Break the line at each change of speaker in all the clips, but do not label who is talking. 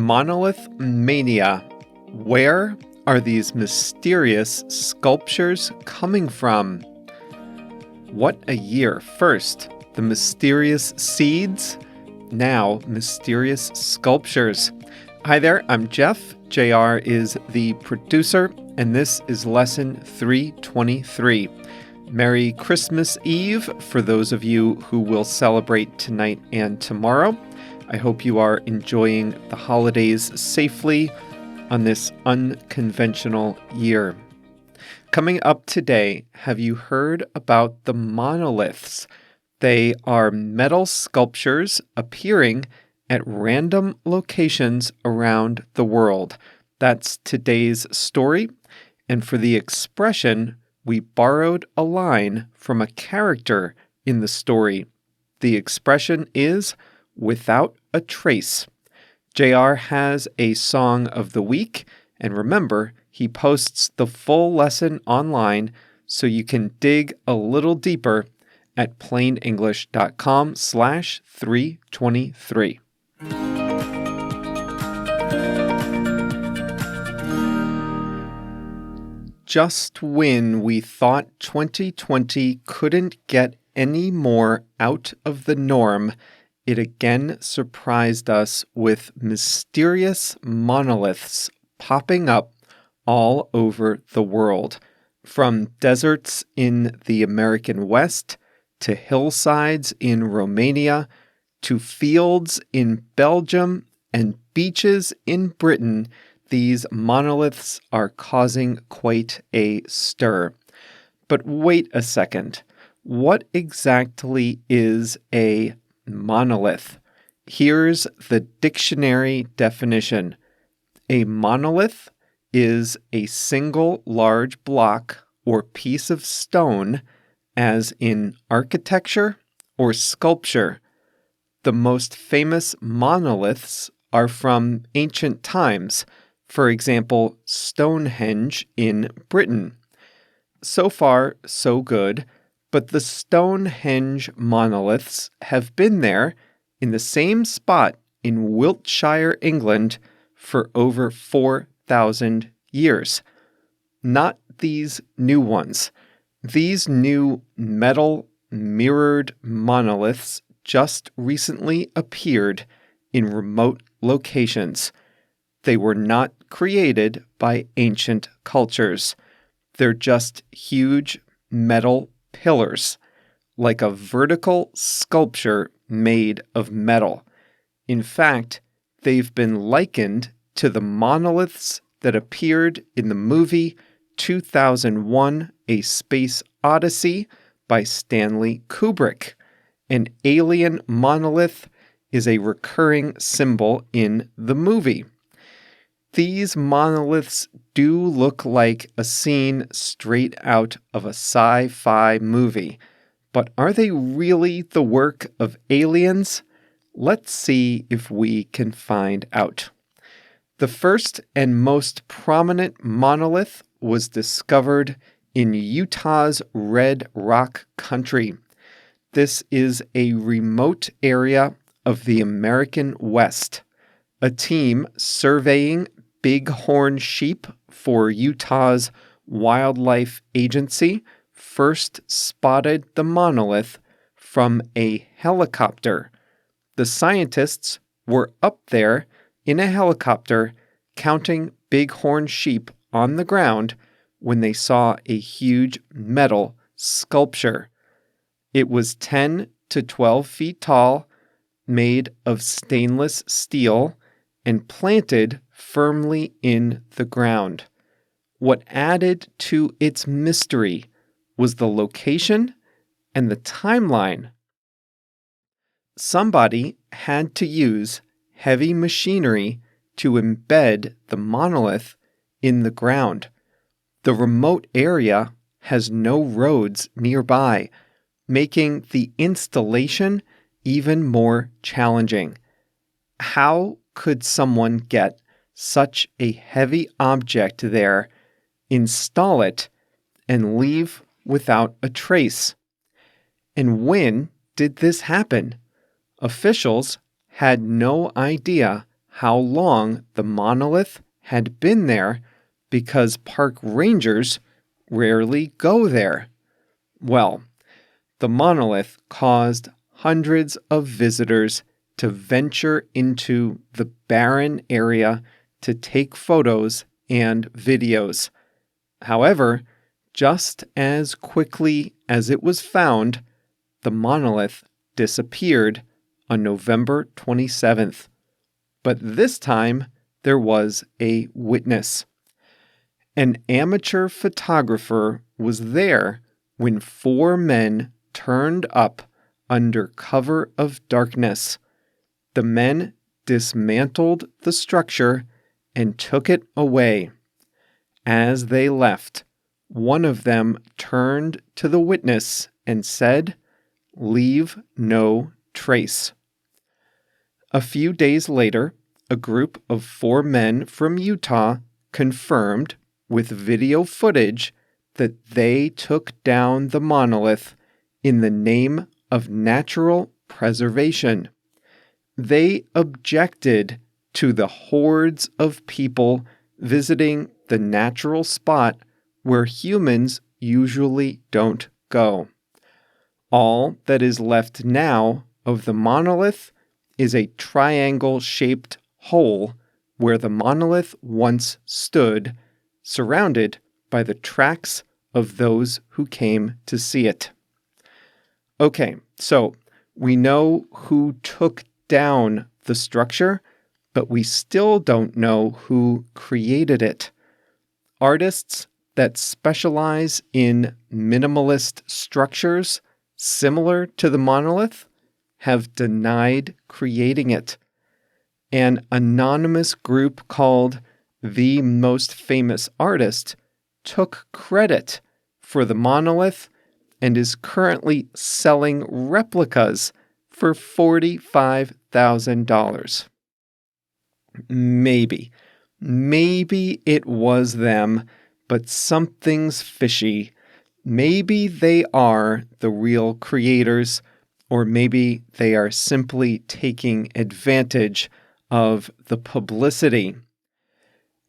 Monolith mania. Where are these mysterious sculptures coming from? What a year. First, the mysterious seeds. Now, mysterious sculptures. Hi there, I'm Jeff. JR is the producer, and this is lesson 323. Merry Christmas Eve for those of you who will celebrate tonight and tomorrow. I hope you are enjoying the holidays safely on this unconventional year. Coming up today, have you heard about the monoliths? They are metal sculptures appearing at random locations around the world. That's today's story. And for the expression, we borrowed a line from a character in the story. The expression is without a trace. JR has a song of the week, and remember, he posts the full lesson online so you can dig a little deeper at plainenglish.com/323. Just when we thought 2020 couldn't get any more out of the norm, it again surprised us with mysterious monoliths popping up all over the world. From deserts in the American West, to hillsides in Romania, to fields in Belgium, and beaches in Britain, these monoliths are causing quite a stir. But wait a second. What exactly is a monolith? Here's the dictionary definition. A monolith is a single large block or piece of stone, as in architecture or sculpture. The most famous monoliths are from ancient times. For example, Stonehenge in Britain. So far, so good, but the Stonehenge monoliths have been there in the same spot in Wiltshire, England, for over 4,000 years. Not these new ones. These new metal mirrored monoliths just recently appeared in remote locations. They were not created by ancient cultures. They're just huge metal pillars, like a vertical sculpture made of metal. In fact, they've been likened to the monoliths that appeared in the movie 2001: A Space Odyssey by Stanley Kubrick. An alien monolith is a recurring symbol in the movie. These monoliths do look like a scene straight out of a sci-fi movie, but are they really the work of aliens? Let's see if we can find out. The first and most prominent monolith was discovered in Utah's Red Rock Country. This is a remote area of the American West. A team surveying bighorn sheep for Utah's Wildlife Agency first spotted the monolith from a helicopter. The scientists were up there in a helicopter counting bighorn sheep on the ground when they saw a huge metal sculpture. It was 10 to 12 feet tall, made of stainless steel, and planted firmly in the ground. What added to its mystery was the location and the timeline. Somebody had to use heavy machinery to embed the monolith in the ground. The remote area has no roads nearby, making the installation even more challenging. How could someone get such a heavy object there, install it, and leave without a trace? And when did this happen? Officials had no idea how long the monolith had been there because park rangers rarely go there. Well, the monolith caused hundreds of visitors to venture into the barren area to take photos and videos. However, just as quickly as it was found, the monolith disappeared on November 27th. But this time, there was a witness. An amateur photographer was there when 4 men turned up under cover of darkness. The men dismantled the structure and took it away. As they left, one of them turned to the witness and said, "Leave no trace." A few days later, a group of 4 men from Utah confirmed with video footage that they took down the monolith in the name of natural preservation. They objected to the hordes of people visiting the natural spot where humans usually don't go. All that is left now of the monolith is a triangle-shaped hole where the monolith once stood, surrounded by the tracks of those who came to see it. Okay, so we know who took down the structure, but we still don't know who created it. Artists that specialize in minimalist structures similar to the monolith have denied creating it. An anonymous group called The Most Famous Artist took credit for the monolith and is currently selling replicas for $45,000. Maybe it was them, but something's fishy. Maybe they are the real creators, or maybe they are simply taking advantage of the publicity.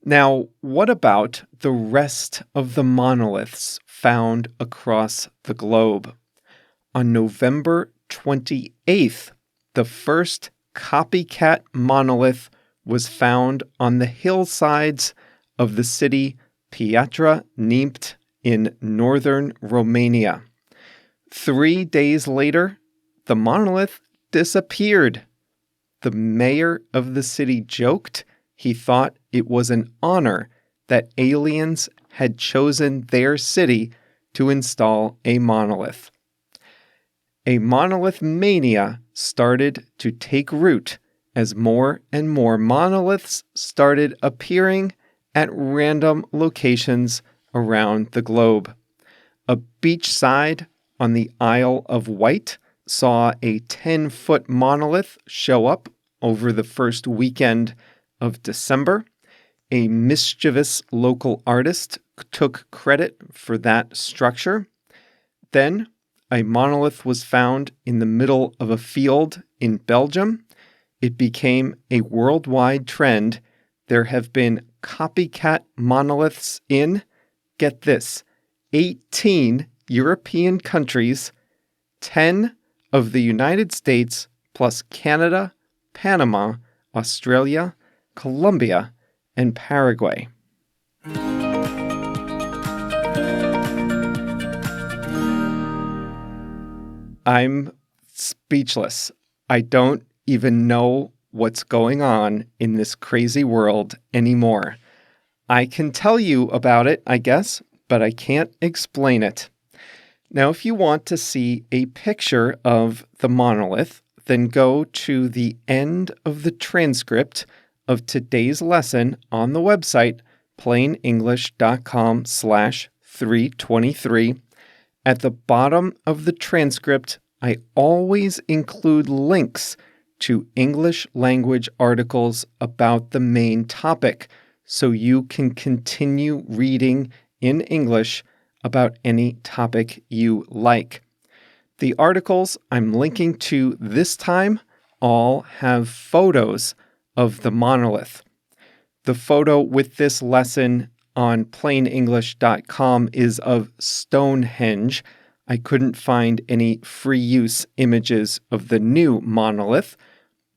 Now, what about the rest of the monoliths found across the globe? On November 28th, the first copycat monolith was found on the hillsides of the city Piatra Neamt in northern Romania. 3 days later, the monolith disappeared. The mayor of the city joked he thought it was an honor that aliens had chosen their city to install a monolith. A monolith mania started to take root as more and more monoliths started appearing at random locations around the globe. A beachside on the Isle of Wight saw a 10-foot monolith show up over the first weekend of December. A mischievous local artist took credit for that structure. Then, a monolith was found in the middle of a field in Belgium. It became a worldwide trend. There have been copycat monoliths in, get this, 18 European countries, 10 of the United States, plus Canada, Panama, Australia, Colombia, and Paraguay. I'm speechless. I don't even know what's going on in this crazy world anymore. I can tell you about it, I guess, but I can't explain it. Now, if you want to see a picture of the monolith, then go to the end of the transcript of today's lesson on the website, plainenglish.com/323. At the bottom of the transcript, I always include links to English language articles about the main topic, so you can continue reading in English about any topic you like. The articles I'm linking to this time all have photos of the monolith. The photo with this lesson on plainenglish.com is of Stonehenge. I couldn't find any free use images of the new monolith,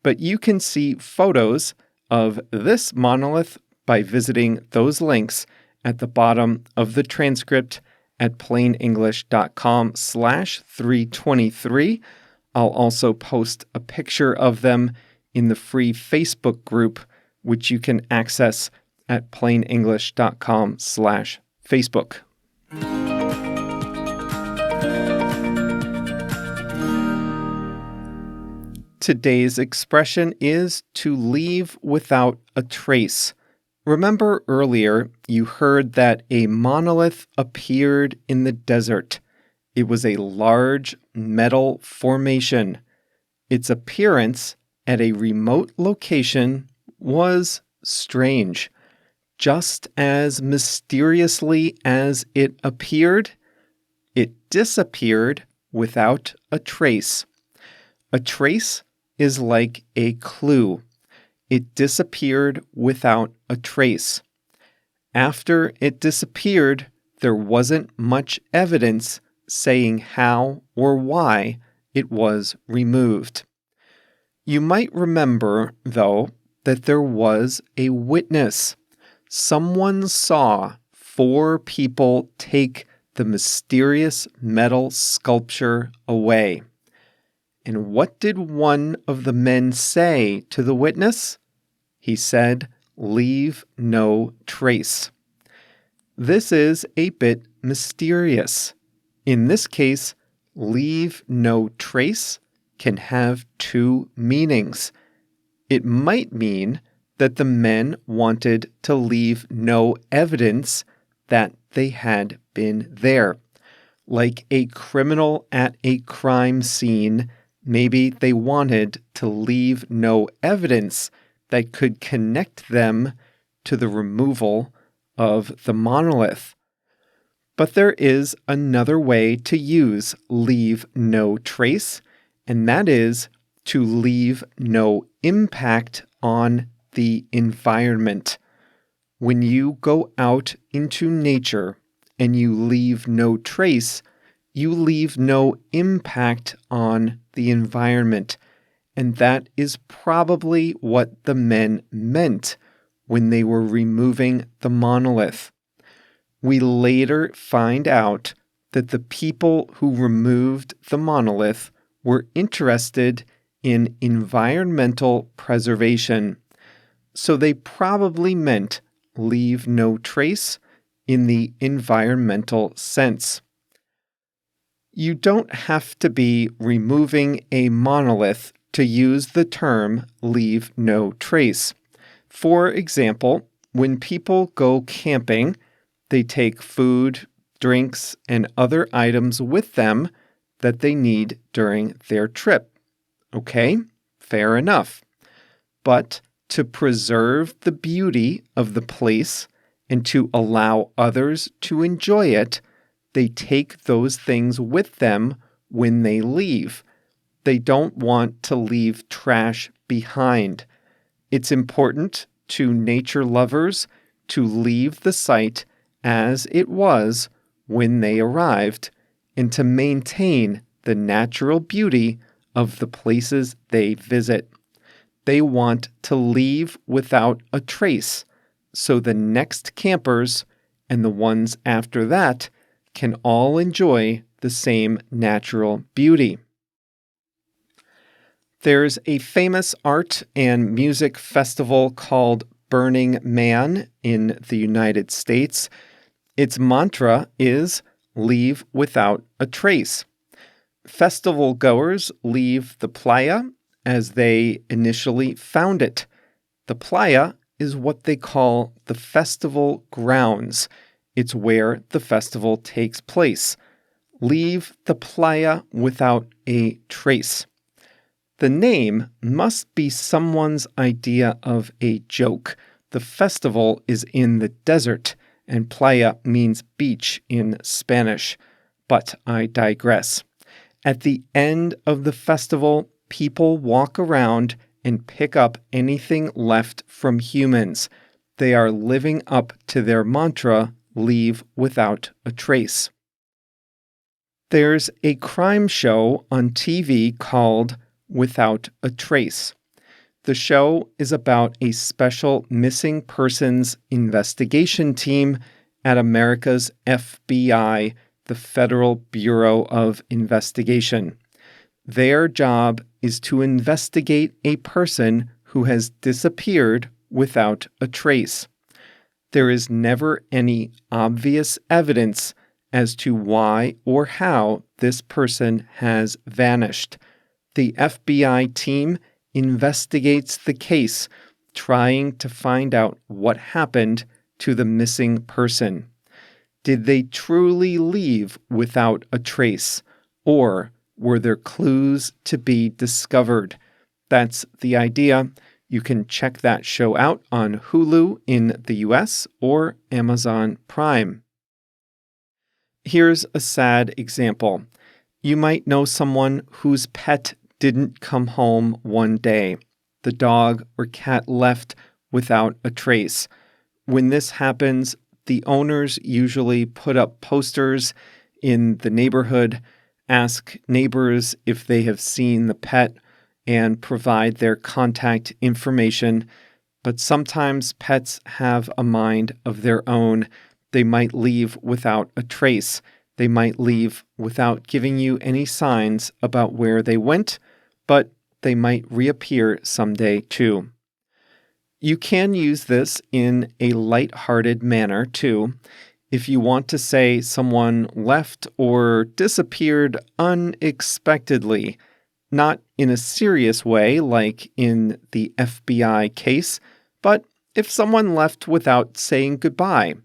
but you can see photos of this monolith by visiting those links at the bottom of the transcript at plainenglish.com/323. I'll also post a picture of them in the free Facebook group, which you can access at plainenglish.com/Facebook. Today's expression is to leave without a trace. Remember earlier, you heard that a monolith appeared in the desert. It was a large metal formation. Its appearance at a remote location was strange. Just as mysteriously as it appeared, it disappeared without a trace. A trace is like a clue. It disappeared without a trace. After it disappeared, there wasn't much evidence saying how or why it was removed. You might remember, though, that there was a witness. Someone saw 4 people take the mysterious metal sculpture away. And what did one of the men say to the witness? He said, "Leave no trace." This is a bit mysterious. In this case, leave no trace can have 2 meanings. It might mean that the men wanted to leave no evidence that they had been there. Like a criminal at a crime scene, maybe they wanted to leave no evidence that could connect them to the removal of the monolith. But there is another way to use leave no trace, and that is to leave no impact on the environment. When you go out into nature and you leave no trace, you leave no impact on the environment. And that is probably what the men meant when they were removing the monolith. We later find out that the people who removed the monolith were interested in environmental preservation. So they probably meant leave no trace in the environmental sense. You don't have to be removing a monolith to use the term leave no trace. For example, when people go camping, they take food, drinks, and other items with them that they need during their trip. Okay, fair enough. But to preserve the beauty of the place and to allow others to enjoy it, they take those things with them when they leave. They don't want to leave trash behind. It's important to nature lovers to leave the site as it was when they arrived and to maintain the natural beauty of the places they visit. They want to leave without a trace so the next campers and the ones after that can all enjoy the same natural beauty. There's a famous art and music festival called Burning Man in the United States. Its mantra is leave without a trace. Festival goers leave the playa as they initially found it. The playa is what they call the festival grounds. It's where the festival takes place. Leave the playa without a trace. The name must be someone's idea of a joke. The festival is in the desert, and playa means beach in Spanish. But I digress. At the end of the festival, people walk around and pick up anything left from humans. They are living up to their mantra, leave without a trace. There's a crime show on TV called Without a Trace. The show is about a special missing persons investigation team at America's FBI, the Federal Bureau of Investigation. Their job is to investigate a person who has disappeared without a trace. There is never any obvious evidence as to why or how this person has vanished. The FBI team investigates the case, trying to find out what happened to the missing person. Did they truly leave without a trace, or were there clues to be discovered? That's the idea. You can check that show out on Hulu in the US or Amazon Prime. Here's a sad example. You might know someone whose pet didn't come home one day. The dog or cat left without a trace. When this happens, the owners usually put up posters in the neighborhood, ask neighbors if they have seen the pet, and provide their contact information. But sometimes pets have a mind of their own. They might leave without a trace. They might leave without giving you any signs about where they went, but they might reappear someday too. You can use this in a lighthearted manner too. If you want to say someone left or disappeared unexpectedly, not in a serious way like in the FBI case, but if someone left without saying goodbye.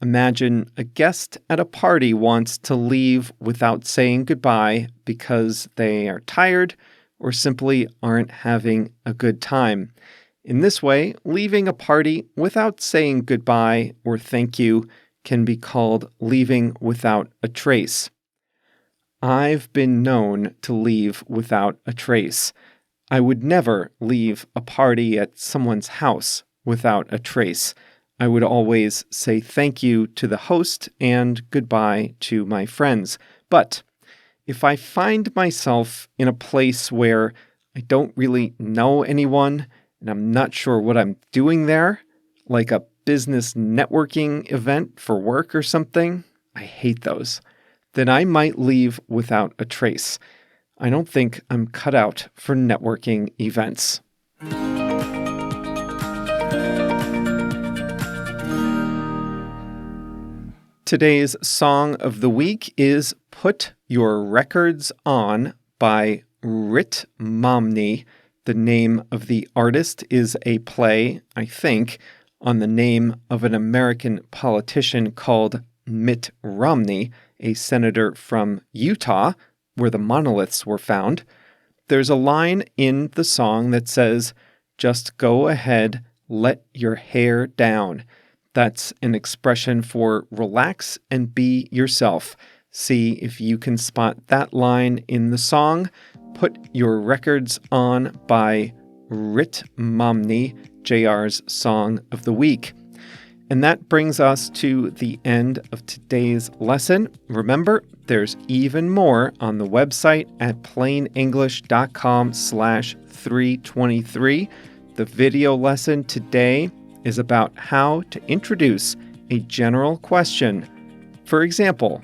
Imagine a guest at a party wants to leave without saying goodbye because they are tired or simply aren't having a good time. In this way, leaving a party without saying goodbye or thank you can be called leaving without a trace. I've been known to leave without a trace. I would never leave a party at someone's house without a trace. I would always say thank you to the host and goodbye to my friends. But if I find myself in a place where I don't really know anyone and I'm not sure what I'm doing there, like a business networking event for work or something, I hate those, then I might leave without a trace. I don't think I'm cut out for networking events. Today's song of the week is Put Your Records On by Rit Momney. The name of the artist is a play, I think, on the name of an American politician called Mitt Romney, a senator from Utah, where the monoliths were found. There's a line in the song that says, "Just go ahead, let your hair down." That's an expression for relax and be yourself. See if you can spot that line in the song. Put Your Records On by Rit Momney, JR's Song of the Week. And that brings us to the end of today's lesson. Remember, there's even more on the website at plainenglish.com/323. The video lesson today is about how to introduce a general question. For example,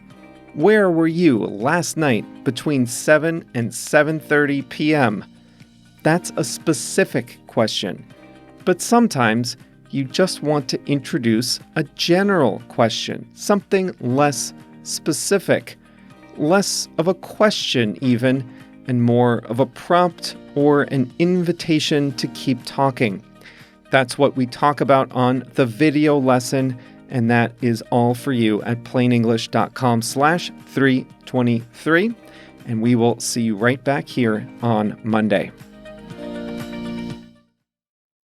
where were you last night between 7 and 7:30 p.m.? That's a specific question. But sometimes you just want to introduce a general question, something less specific, less of a question even, and more of a prompt or an invitation to keep talking. That's what we talk about on the video lesson, and that is all for you at plainenglish.com/323, and we will see you right back here on Monday.